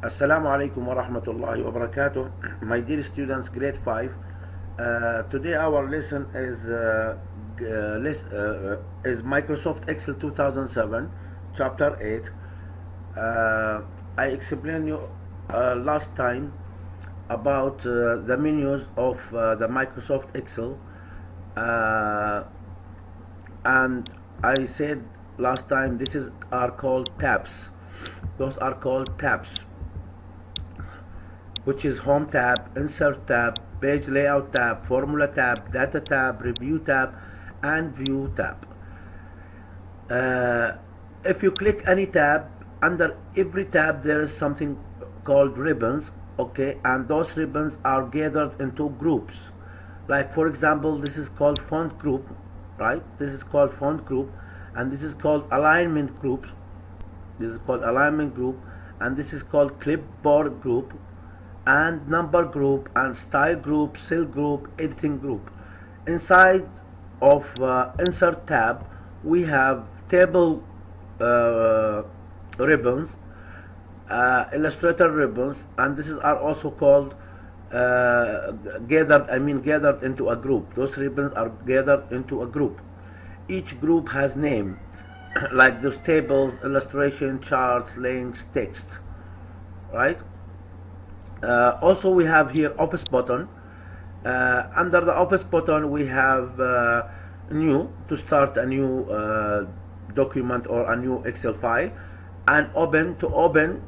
Assalamu alaikum wa rahmatullahi wa barakatuh. My dear students, grade 5. Today our lesson is Microsoft Excel 2007, chapter 8. I explained you last time about the menus of the Microsoft Excel, and I said last time are called tabs. Those are called tabs, which is Home tab, Insert tab, Page Layout tab, Formula tab, Data tab, Review tab, and View tab. If you click any tab, under every tab there is something called ribbons, okay, and those ribbons are gathered into groups. Like for example, this is called font group, right? This is called font group, and this is called alignment groups. This is called alignment group, and this is called clipboard group, and number group, and style group, cell group, editing group. Inside of insert tab we have table ribbons, illustrator ribbons, and this are also called gathered into a group. Those ribbons are gathered into a group. Each group has name like those tables, illustration, charts, links, text, right? Also we have here office button. Under the office button we have new, to start a new document or a new Excel file, and open, to open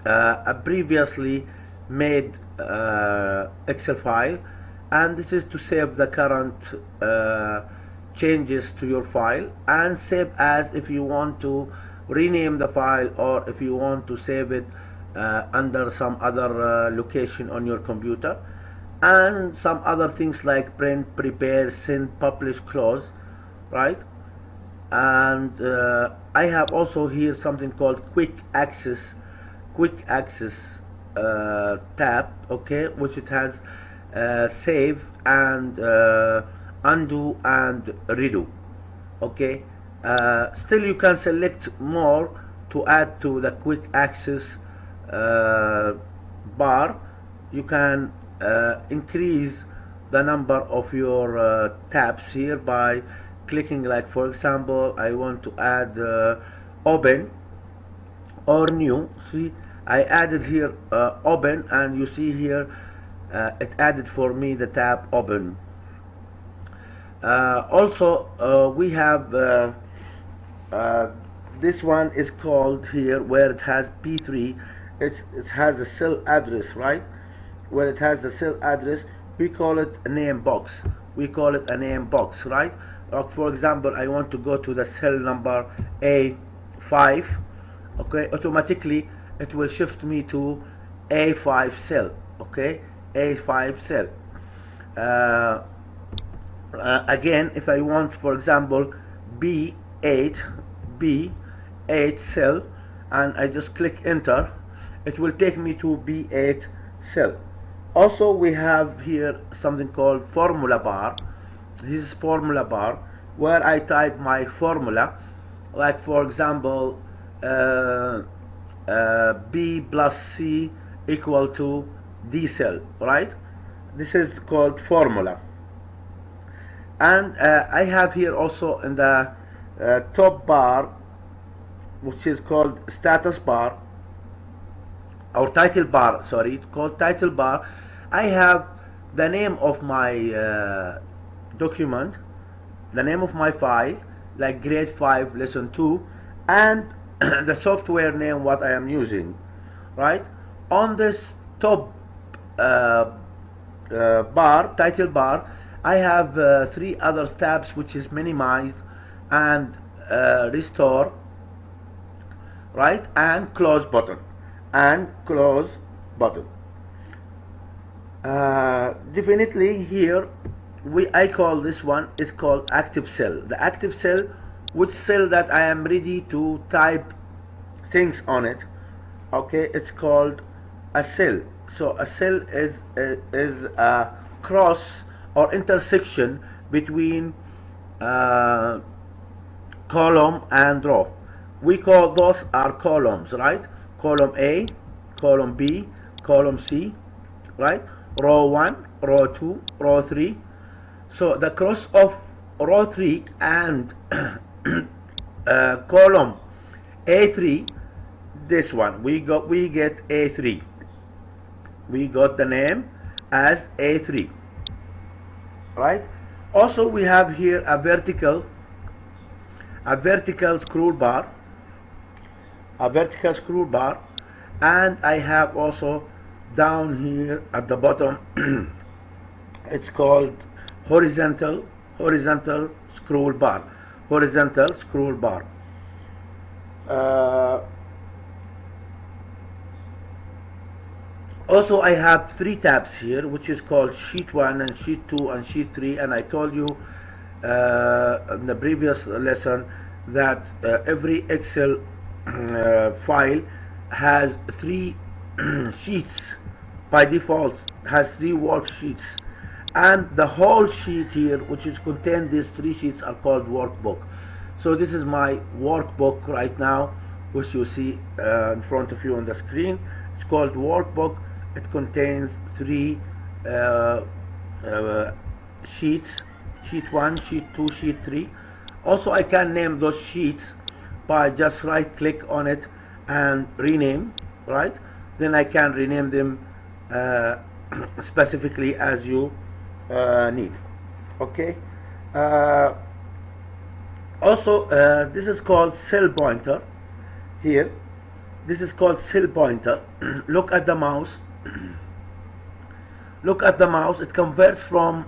a previously made Excel file, and this is to save the current changes to your file, and save as if you want to rename the file, or if you want to save it under some other location on your computer, and some other things like print, prepare, send, publish, close, right? And I have also here something called quick access tab, okay, which it has save and undo and redo, okay. Still you can select more to add to the quick access bar. You can increase the number of your tabs here by clicking, like for example I want to add open or new. See, I added here open, and you see here it added for me the tab open. Also we have this one is called here, where it has P3. It has the cell address, right? Where it has the cell address, we call it a name box. Right? Like for example, I want to go to the cell number A5, okay, automatically it will shift me to A5 cell, okay, A5 cell. Again, if I want, for example, B8 cell, and I just click enter, it will take me to B8 cell. Also we have here something called formula bar. This is formula bar, where I type my formula, like for example B plus C equal to D cell, right? This is called formula. And I have here also in the top bar, which is called status bar, or title bar, sorry, it's called title bar. I have the name of my document, the name of my file, like grade 5 lesson 2, and the software name what I am using, right? On this top bar, title bar, I have 3 other tabs, which is minimize and restore, right, and close button, definitely here I call this one is called active cell. The active cell, which cell that I am ready to type things on it, okay, it's called a cell. So a cell is a cross or intersection between column and row. We call those are columns, right? Column A, column B, column C, right? Row 1, row 2, row 3. So the cross of row 3 and column A3, this one, we get A3. We got the name as A3, right? Also, we have here a vertical scroll bar, and I have also down here at the bottom it's called horizontal scroll bar. Also, I have 3 tabs here, which is called sheet 1 and sheet 2 and sheet 3, and I told you in the previous lesson that every Excel file has 3 sheets by default, has 3 worksheets, and the whole sheet here, which is contain these 3 sheets, are called workbook. So this is my workbook right now, which you see in front of you on the screen. It's called workbook. It contains 3 sheets: sheet 1, sheet 2, sheet 3. Also, I can name those sheets by just right click on it and rename, right? Then I can rename them specifically as you need. Okay. Also, this is called cell pointer here. This is called cell pointer. Look at the mouse. Look at the mouse. It converts from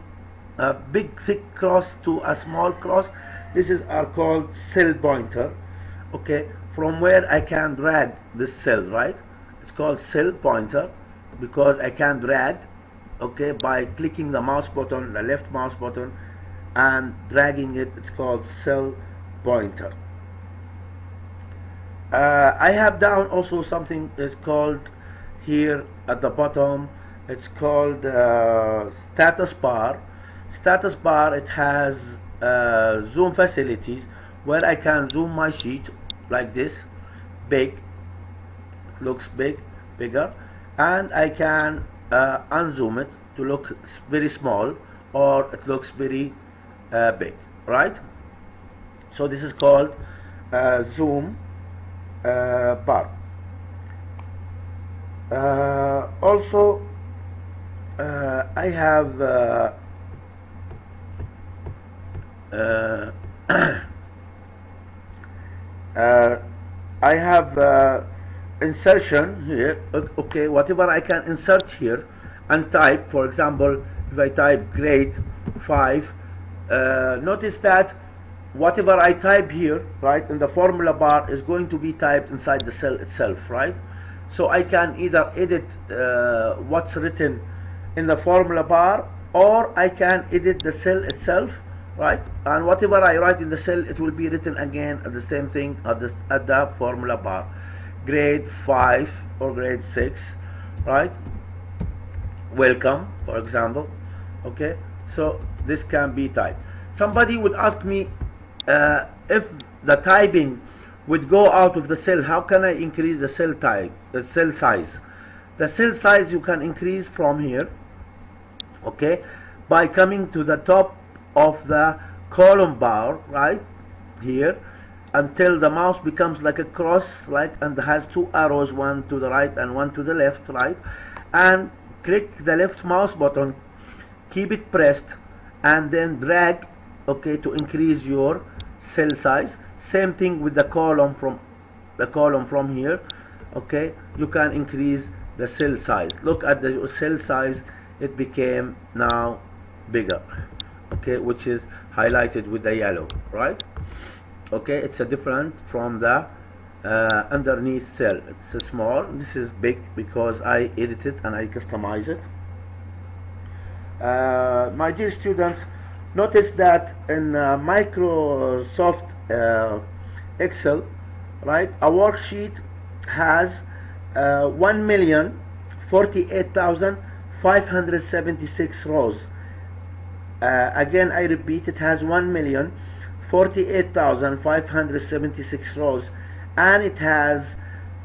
a big thick cross to a small cross. This is called cell pointer. Okay, from where I can drag this cell, right? It's called cell pointer because I can drag, okay, by clicking the mouse button, the left mouse button, and dragging it. It's called cell pointer. I have down also something is called here at the bottom. It's called status bar. Status bar, it has zoom facilities where I can zoom my sheet like this, big, it looks bigger, and I can unzoom it to look very small, or it looks very big, right? So this is called zoom bar. Also, I have insertion here. Okay, whatever I can insert here and type. For example, if I type grade 5, notice that whatever I type here, right, in the formula bar is going to be typed inside the cell itself, right? So I can either edit what's written in the formula bar, or I can edit the cell itself, right? And whatever I write in the cell, it will be written again at the same thing at the formula bar. Grade 5 or grade 6, right? Welcome, for example. Okay, so this can be typed. Somebody would ask me if the typing would go out of the cell, how can I increase the cell type, the cell size? The cell size you can increase from here, okay, by coming to the top of the column bar, right here, until the mouse becomes like a cross, right, and has 2 arrows, one to the right and one to the left, right, and click the left mouse button, keep it pressed, and then drag, okay, to increase your cell size. Same thing with the column from here, okay, you can increase the cell size. Look at the cell size, it became now bigger, okay, which is highlighted with the yellow, right? Okay, it's a different from the underneath cell. It's a small, this is big because I edit it and I customize it. My dear students, notice that in Microsoft Excel, right, a worksheet has 1,048,576 rows. Again, I repeat, it has 1,048,576 rows, and it has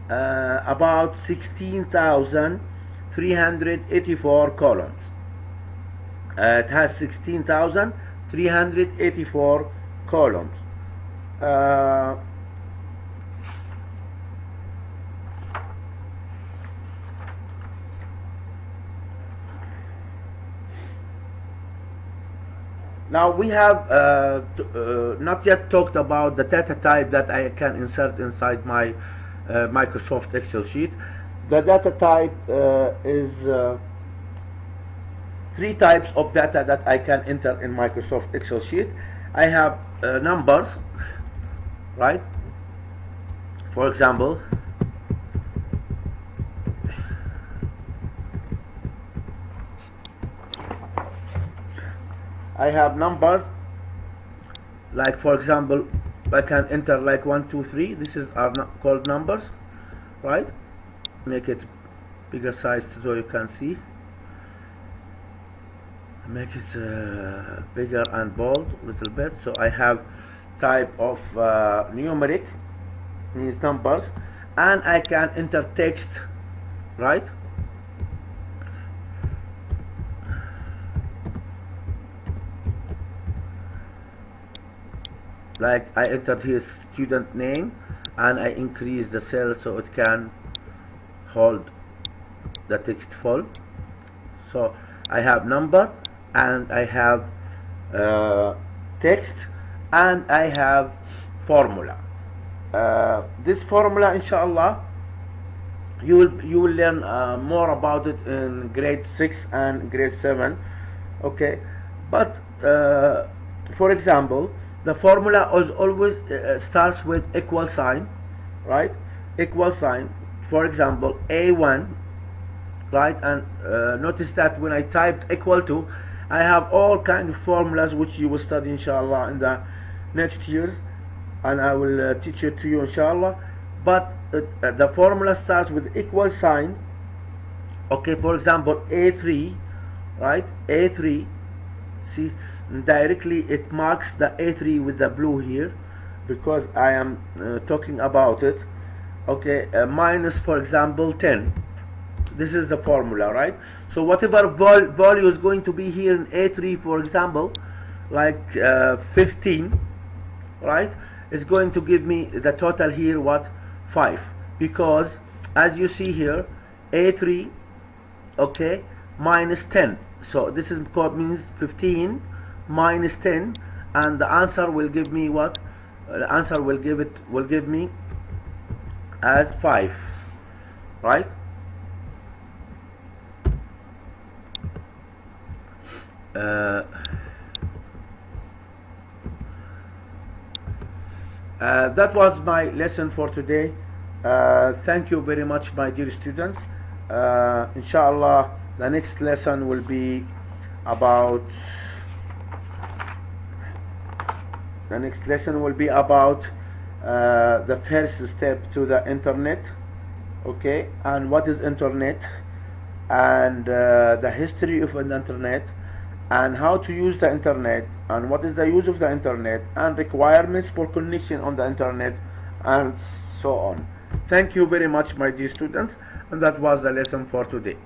about 16,384 columns. It has 16,384 columns. Now we have not yet talked about the data type that I can insert inside my Microsoft Excel sheet. The data type is three types of data that I can enter in Microsoft Excel sheet. I have numbers, right? For example, I have numbers, like for example I can enter like 1, 2, 3. This is are called numbers, right? Make it bigger size so you can see. Make it bigger and bold a little bit. So I have type of numeric, means numbers, and I can enter text, right? Like I entered his student name and I increase the cell so it can hold the text full. So I have number and I have text and I have formula. This formula, inshallah, you will learn more about it in grade 6 and grade 7. Okay, but for example, the formula always starts with equal sign, right? Equal sign. For example, A1, right? And notice that when I typed equal to, I have all kind of formulas which you will study inshallah in the next years, and I will teach it to you inshallah. But the formula starts with equal sign. Okay, for example, A3, right? A3, see, directly it marks the A3 with the blue here because I am talking about it. Okay, minus, for example, 10. This is the formula, right? So whatever value is going to be here in A3, for example, like 15, right, is going to give me the total here, what, 5, because as you see here, A3, okay, minus 10. So this is called, means 15 minus 10, and the answer will give me what? The answer will give me as 5, right? That was my lesson for today. Thank you very much, my dear students. Inshallah, the next lesson will be about the first step to the internet. Okay, and what is internet, and the history of the internet, and how to use the internet, and what is the use of the internet, and requirements for connection on the internet, and so on. Thank you very much, my dear students, and that was the lesson for today.